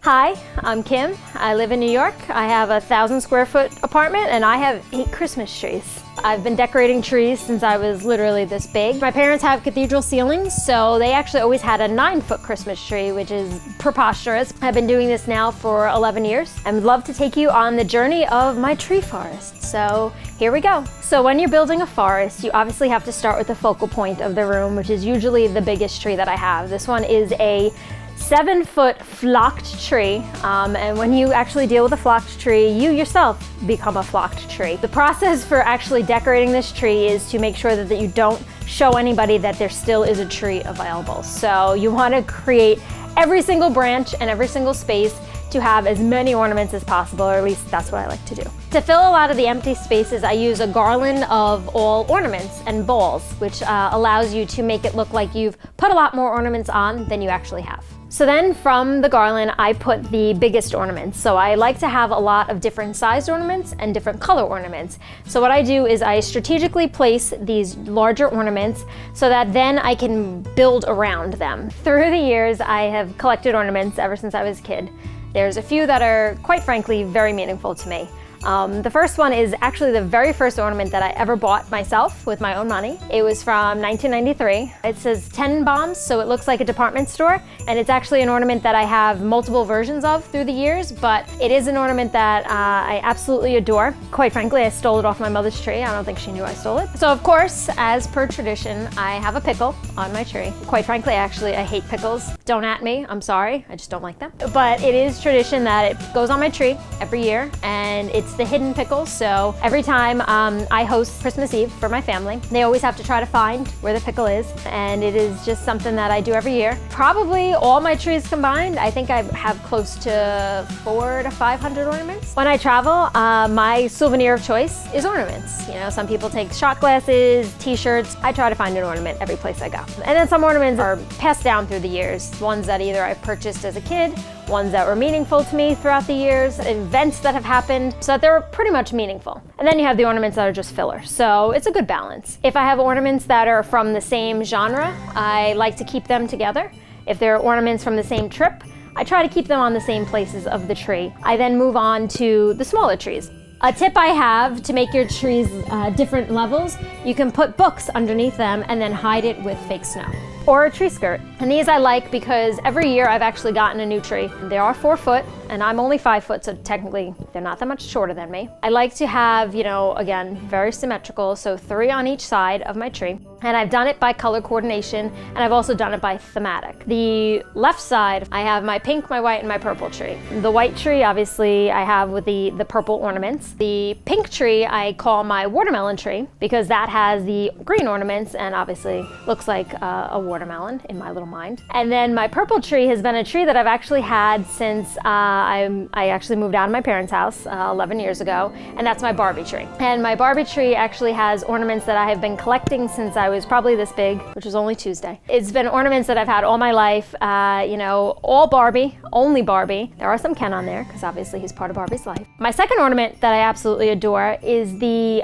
Hi, I'm Kim. I live in New York. I have a 1,000 square foot apartment and I have 8 Christmas trees. I've been decorating trees since I was literally this big. My parents have cathedral ceilings, so they actually always had a 9-foot Christmas tree, which is preposterous. I've been doing this now for 11 years. I would love to take you on the journey of my tree forest. So here we go. So when you're building a forest, you obviously have to start with the focal point of the room, which is usually the biggest tree that I have. This one is a 7-foot flocked tree, and when you actually deal with a flocked tree, you yourself become a flocked tree. The process for actually decorating this tree is to make sure that you don't show anybody that there still is a tree available. So you want to create every single branch and every single space to have as many ornaments as possible, or at least that's what I like to do. To fill a lot of the empty spaces, I use a garland of all ornaments and balls, which allows you to make it look like you've put a lot more ornaments on than you actually have. So then from the garland, I put the biggest ornaments. So I like to have a lot of different sized ornaments and different color ornaments. So what I do is I strategically place these larger ornaments so that then I can build around them. Through the years, I have collected ornaments ever since I was a kid. There's a few that are, quite frankly, very meaningful to me. The first one is actually the very first ornament that I ever bought myself with my own money. It was from 1993. It says Tenenbaums, so it looks like a department store, and it's actually an ornament that I have multiple versions of through the years, but it is an ornament that I absolutely adore. Quite frankly, I stole it off my mother's tree. I don't think she knew I stole it. So of course, as per tradition, I have a pickle on my tree. Quite frankly, I hate pickles. Don't at me, I'm sorry, I just don't like them. But it is tradition that it goes on my tree every year, and it's the hidden pickle. So every time I host Christmas Eve for my family, they always have to try to find where the pickle is, and it is just something that I do every year. Probably all my trees combined, I think I have close to 400 to 500 ornaments. When I travel, my souvenir of choice is ornaments. You know, some people take shot glasses, t-shirts. I try to find an ornament every place I go. And then some ornaments are passed down through the years. Ones that either I purchased as a kid, ones that were meaningful to me throughout the years, events that have happened, so that they're pretty much meaningful. And then you have the ornaments that are just filler, so it's a good balance. If I have ornaments that are from the same genre, I like to keep them together. If they're ornaments from the same trip, I try to keep them on the same places of the tree. I then move on to the smaller trees. A tip I have to make your trees different levels, you can put books underneath them and then hide it with fake snow. Or a tree skirt. And these I like because every year I've actually gotten a new tree. They are 4 foot and I'm only 5 foot, so technically they're not that much shorter than me. I like to have, again, very symmetrical, so 3 on each side of my tree. And I've done it by color coordination, and I've also done it by thematic. The left side, I have my pink, my white, and my purple tree. The white tree, obviously, I have with the purple ornaments. The pink tree, I call my watermelon tree, because that has the green ornaments, and obviously looks like a watermelon in my little mind. And then my purple tree has been a tree that I've actually had since I actually moved out of my parents' house 11 years ago, and that's my Barbie tree. And my Barbie tree actually has ornaments that I have been collecting since I was probably this big, which was only Tuesday. It's been ornaments that I've had all my life, all Barbie, only Barbie. There are some Ken on there, because obviously he's part of Barbie's life. My second ornament that I absolutely adore is the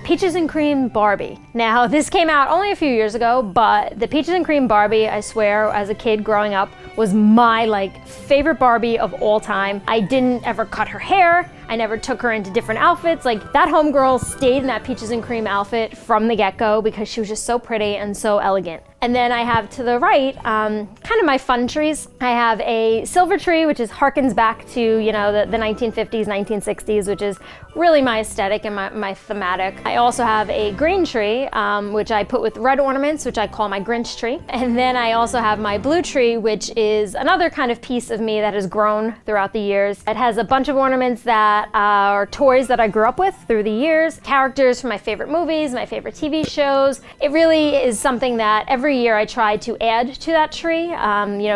Peaches and Cream Barbie. Now, this came out only a few years ago, but the Peaches and Cream Barbie, I swear, as a kid growing up, was my favorite Barbie of all time. I didn't ever cut her hair. I never took her into different outfits. That homegirl stayed in that Peaches and Cream outfit from the get-go because she was just so pretty and so elegant. And then I have to the right, kind of my fun trees. I have a silver tree, which harkens back to, the 1950s, 1960s, which is really my aesthetic and my thematic. I also have a green tree, which I put with red ornaments, which I call my Grinch tree. And then I also have my blue tree, which is another kind of piece of me that has grown throughout the years. It has a bunch of ornaments that are toys that I grew up with through the years, characters from my favorite movies, my favorite TV shows. It really is something that every year I try to add to that tree,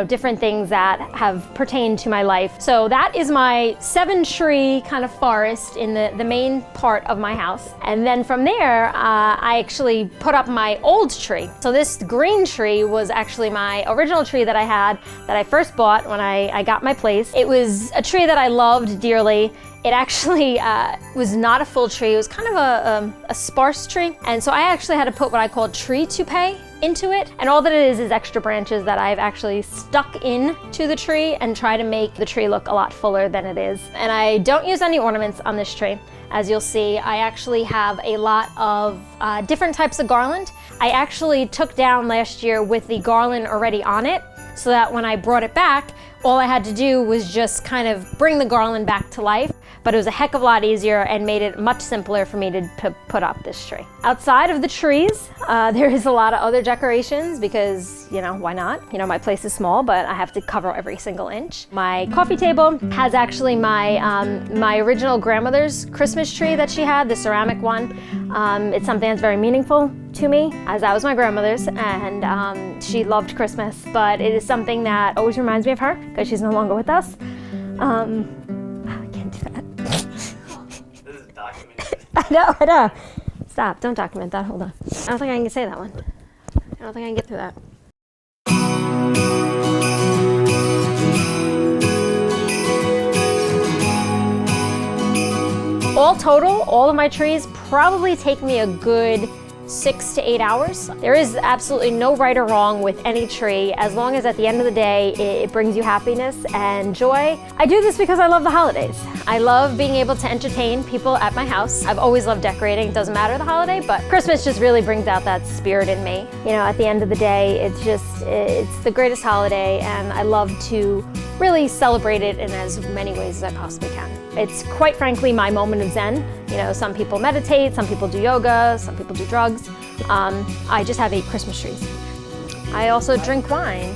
different things that have pertained to my life. So that is my 7-tree kind of forest in the main part of my house. And then from there, I actually put up my old tree. So this green tree was actually my original tree that I had that I first bought when I got my place. It was a tree that I loved dearly. It actually was not a full tree. It was kind of a sparse tree. And so I actually had to put what I call tree toupee into it. And all that it is extra branches that I've actually stuck into the tree and try to make the tree look a lot fuller than it is. And I don't use any ornaments on this tree. As you'll see, I actually have a lot of different types of garland. I actually took down last year with the garland already on it, so that when I brought it back, all I had to do was just kind of bring the garland back to life. But it was a heck of a lot easier and made it much simpler for me to put up this tree. Outside of the trees, there is a lot of other decorations because, you know, why not? You know, my place is small, but I have to cover every single inch. My coffee table has actually my original grandmother's Christmas tree that she had, the ceramic one. It's something that's very meaningful to me, as that was my grandmother's, and she loved Christmas, but it is something that always reminds me of her because she's no longer with us. I can't do that. This is documented. I know. Stop, don't document that, hold on. I don't think I can say that one. I don't think I can get through that. All total, all of my trees probably take me a good 6 to 8 hours. There is absolutely no right or wrong with any tree, as long as at the end of the day it brings you happiness and joy. I do this because I love the holidays. I love being able to entertain people at my house. I've always loved decorating, it doesn't matter the holiday, but Christmas just really brings out that spirit in me. You know, at the end of the day, it's the greatest holiday, and I love to really celebrate it in as many ways as I possibly can. It's quite frankly my moment of zen. You know, some people meditate, some people do yoga, some people do drugs. I just have 8 Christmas trees. I also drink wine.